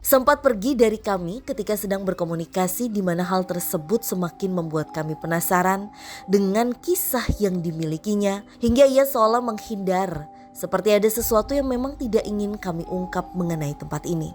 sempat pergi dari kami ketika sedang berkomunikasi, di mana hal tersebut semakin membuat kami penasaran dengan kisah yang dimilikinya, hingga ia seolah menghindar, seperti ada sesuatu yang memang tidak ingin kami ungkap mengenai tempat ini.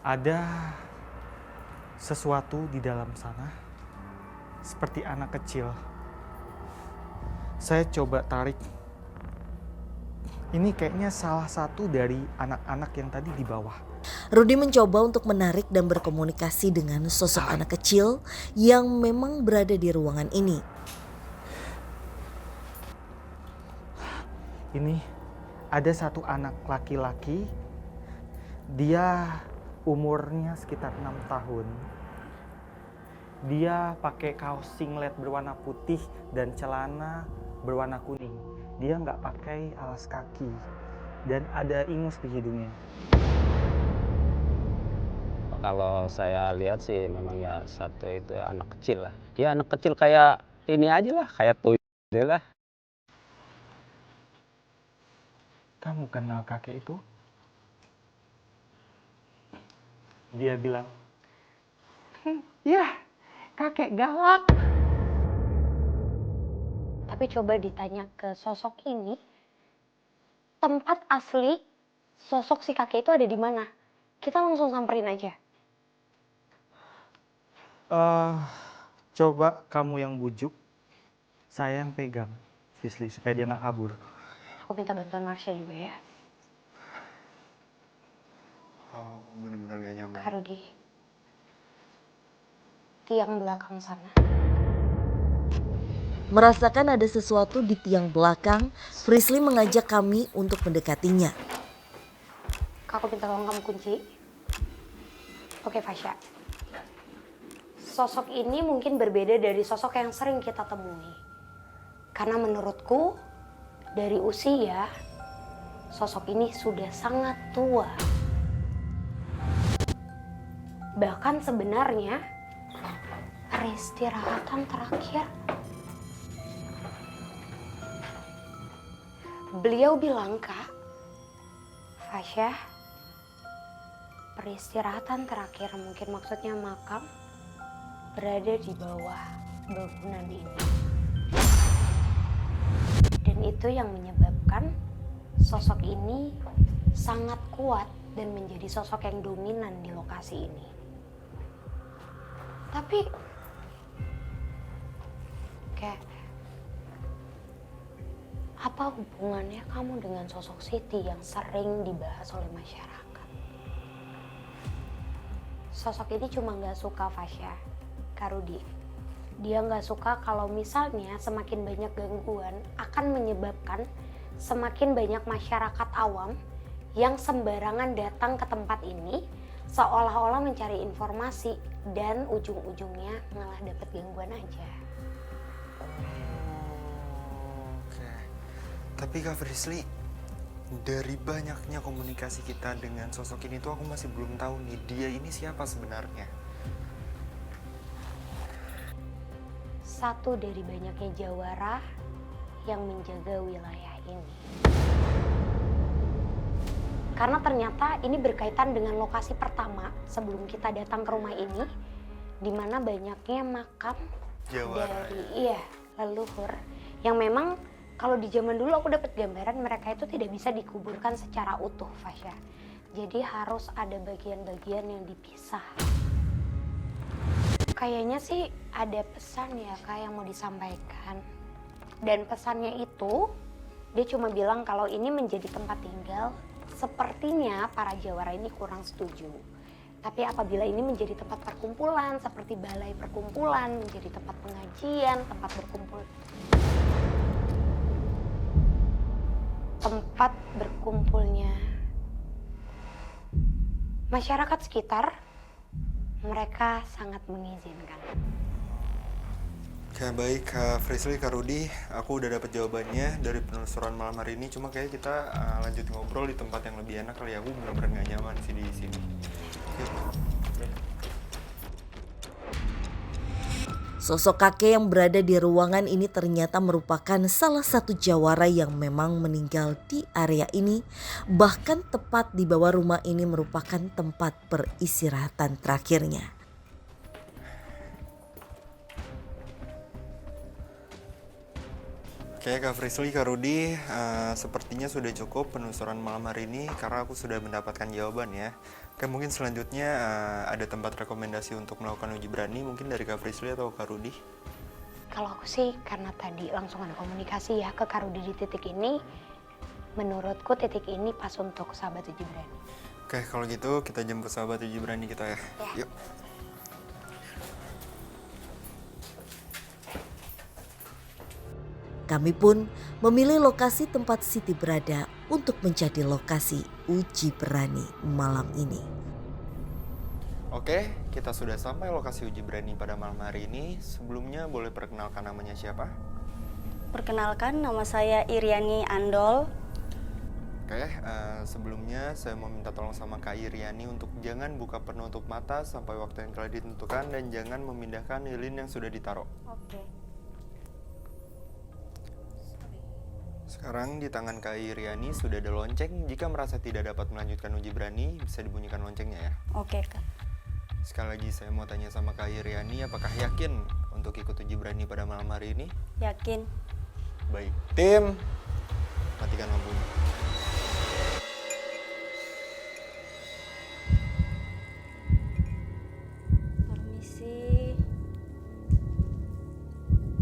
Ada sesuatu di dalam sana, seperti anak kecil. Saya coba tarik. Ini kayaknya salah satu dari anak-anak yang tadi di bawah. Rudy mencoba untuk menarik dan berkomunikasi dengan sosok anak kecil yang memang berada di ruangan ini. Ini ada satu anak laki-laki, dia umurnya sekitar 6 tahun. Dia pakai kaos singlet berwarna putih dan celana berwarna kuning. Dia nggak pakai alas kaki dan ada ingus di hidungnya. Kalau saya lihat sih memang ya satu itu anak kecil lah. Ya anak kecil kayak ini aja lah, kayak tuyul lah. Kamu kenal kakek itu? Dia bilang, ya kakek galak. Tapi coba ditanya ke sosok ini, tempat asli sosok si kakek itu ada di mana? Kita langsung samperin aja. Coba kamu yang bujuk, saya yang pegang, Fisli, supaya dia nggak kabur. Aku minta bantuan Marsha juga ya. Oh, benar-benar gak nyaman. Kak Rudy, tiang belakang sana. Merasakan ada sesuatu di tiang belakang, Frisley mengajak kami untuk mendekatinya. Kak, aku minta tolong kamu kunci. Oke, Fasya. Sosok ini mungkin berbeda dari sosok yang sering kita temui. Karena menurutku, dari usia, sosok ini sudah sangat tua. Bahkan sebenarnya, peristirahatan terakhir, beliau bilang, Kak, Fasya, peristirahatan terakhir, mungkin maksudnya makam, berada di bawah bangunan ini. Dan itu yang menyebabkan sosok ini sangat kuat dan menjadi sosok yang dominan di lokasi ini. Tapi kayak apa hubungannya kamu dengan sosok Siti yang sering dibahas oleh masyarakat? Sosok ini cuma gak suka Fasya, Kak Rudy. Dia gak suka kalau misalnya semakin banyak gangguan akan menyebabkan semakin banyak masyarakat awam yang sembarangan datang ke tempat ini seolah-olah mencari informasi dan ujung-ujungnya malah dapet gangguan aja. Oke. Tapi Kak Frisley, dari banyaknya komunikasi kita dengan sosok ini tuh aku masih belum tahu nih dia ini siapa sebenarnya. Satu dari banyaknya jawara yang menjaga wilayah ini. Karena ternyata ini berkaitan dengan lokasi pertama sebelum kita datang ke rumah ini, di mana banyaknya makam Jawara, dari leluhur yang memang kalau di zaman dulu aku dapat gambaran mereka itu tidak bisa dikuburkan secara utuh, Fasya. Jadi harus ada bagian-bagian yang dipisah. Kayaknya sih ada pesan ya Kak yang mau disampaikan. Dan pesannya itu dia cuma bilang kalau ini menjadi tempat tinggal, sepertinya para jawara ini kurang setuju. Tapi apabila ini menjadi tempat perkumpulan, seperti balai perkumpulan, menjadi tempat pengajian, tempat berkumpul, tempat berkumpulnya masyarakat sekitar, mereka sangat mengizinkan. Oke, baik Kak Frisley, Kak Rudy, aku udah dapat jawabannya dari penelusuran malam hari ini. Cuma kayak kita lanjut ngobrol di tempat yang lebih enak kali ya. Aku benar-benar gak nyaman sih di sini. Sosok kakek yang berada di ruangan ini ternyata merupakan salah satu jawara yang memang meninggal di area ini. Bahkan tepat di bawah rumah ini merupakan tempat peristirahatan terakhirnya. Oke Kak Frisly, Kak Rudi, sepertinya sudah cukup penelusuran malam hari ini karena aku sudah mendapatkan jawaban ya. Oke, mungkin selanjutnya ada tempat rekomendasi untuk melakukan uji berani mungkin dari Kak Frisly atau Kak Rudi? Kalau aku sih karena tadi langsung ada komunikasi ya ke Kak Rudi di titik ini, menurutku titik ini pas untuk sahabat uji berani. Oke, kalau gitu kita jemput sahabat uji berani kita ya. Yuk. Kami pun memilih lokasi tempat Siti berada untuk menjadi lokasi uji berani malam ini. Oke, kita sudah sampai lokasi uji berani pada malam hari ini. Sebelumnya boleh perkenalkan namanya siapa? Perkenalkan, nama saya Iriani Andol. Oke, sebelumnya saya mau minta tolong sama Kak Iriani untuk jangan buka penutup mata sampai waktu yang telah ditentukan dan jangan memindahkan lilin yang sudah ditaruh. Oke. Sekarang di tangan Kak Iriani sudah ada lonceng. Jika merasa tidak dapat melanjutkan uji berani, bisa dibunyikan loncengnya ya. Oke, Kak. Sekali lagi saya mau tanya sama Kak Iriani, apakah yakin untuk ikut uji berani pada malam hari ini? Yakin. Baik, tim, matikan lampunya. Permisi.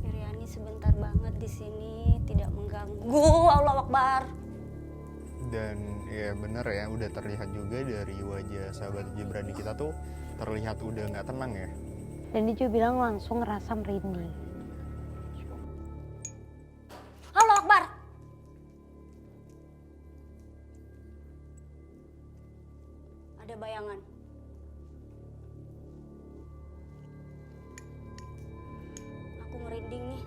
Iriani sebentar banget di sini, tidak mengganggu. Allahu Akbar. Dan ya bener ya, udah terlihat juga dari wajah sahabat uji berani kita tuh terlihat udah nggak tenang ya. Dan dia juga bilang langsung ngerasa merinding. Allahu Akbar. Ada bayangan. Aku merinding nih.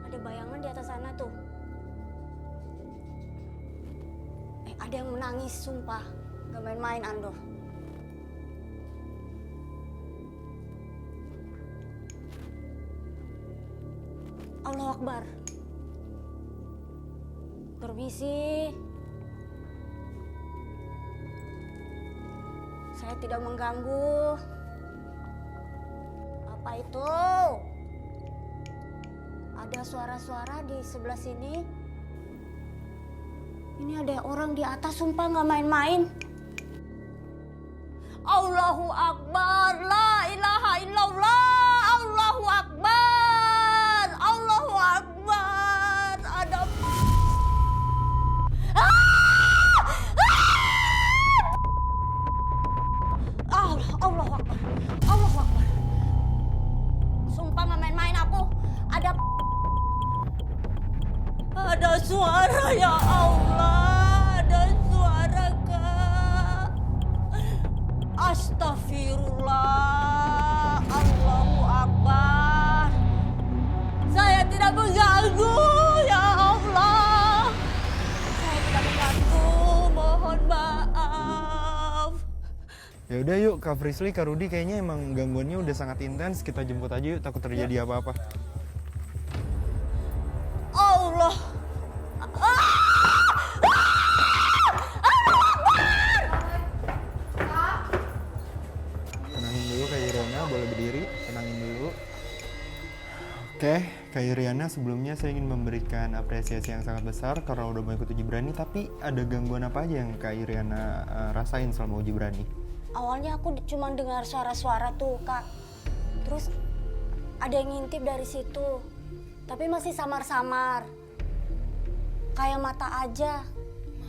Ada bayangan di atas sana tuh. Ada yang menangis, sumpah. Gak main-main, Ando. Allahu Akbar. Permisi. Saya tidak mengganggu. Apa itu? Ada suara-suara di sebelah sini. Ini ada orang di atas, sumpah nggak main-main. Allahu Akbar, la ilaha illallah, Allahu Akbar, Allahu Akbar. Ada Allahu Akbar, Allahu Akbar. Sumpah nggak main-main aku. Ada suara, ya Allah, ada suara, Kak. Astagfirullah, Allahu Akbar. Saya tidak mengganggu, ya Allah. Saya tidak mengganggu, mohon maaf. Ya udah yuk, Kak Frisly, Kak Rudi kayaknya emang gangguannya udah sangat intens. Kita jemput aja yuk, takut terjadi apa-apa. Allah. Tenangin dulu Kak Iriana, boleh berdiri, tenangin dulu. Oke, Kak Iriana, sebelumnya saya ingin memberikan apresiasi yang sangat besar karena udah mau ikut uji berani, tapi ada gangguan apa aja yang Kak Iriana rasain selama uji berani? Awalnya aku cuma dengar suara-suara tuh, Kak. Terus ada yang ngintip dari situ. Tapi masih samar-samar. Kayak mata aja.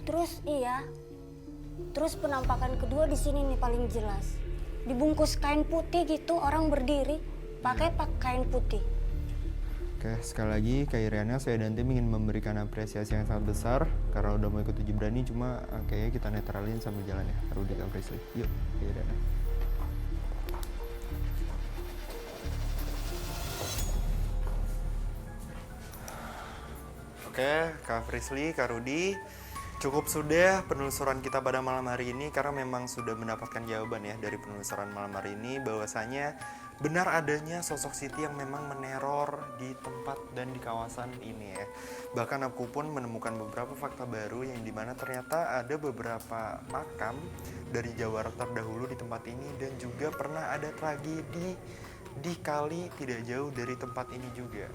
Terus Terus penampakan kedua di sini nih paling jelas. Dibungkus kain putih gitu, orang berdiri pakai kain putih. Oke, sekali lagi Kak Iriana, saya dan tim ingin memberikan apresiasi yang sangat besar karena udah mau ikut uji berani, cuma kayaknya kita netralin sambil jalan ya. Rudi, Kak Frisly. Yuk, Kak Iriana. Oke, Kak Frisly, Kak Rudi, cukup sudah penelusuran kita pada malam hari ini karena memang sudah mendapatkan jawaban ya dari penelusuran malam hari ini bahwasanya benar adanya sosok Siti yang memang meneror di tempat dan di kawasan ini ya. Bahkan aku pun menemukan beberapa fakta baru yang dimana ternyata ada beberapa makam dari Jawa terdahulu di tempat ini, dan juga pernah ada tragedi di kali tidak jauh dari tempat ini juga.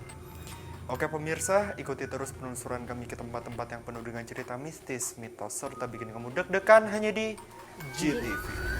Oke pemirsa, ikuti terus penelusuran kami ke tempat-tempat yang penuh dengan cerita mistis, mitos, serta bikin kamu deg-degan hanya di GTV.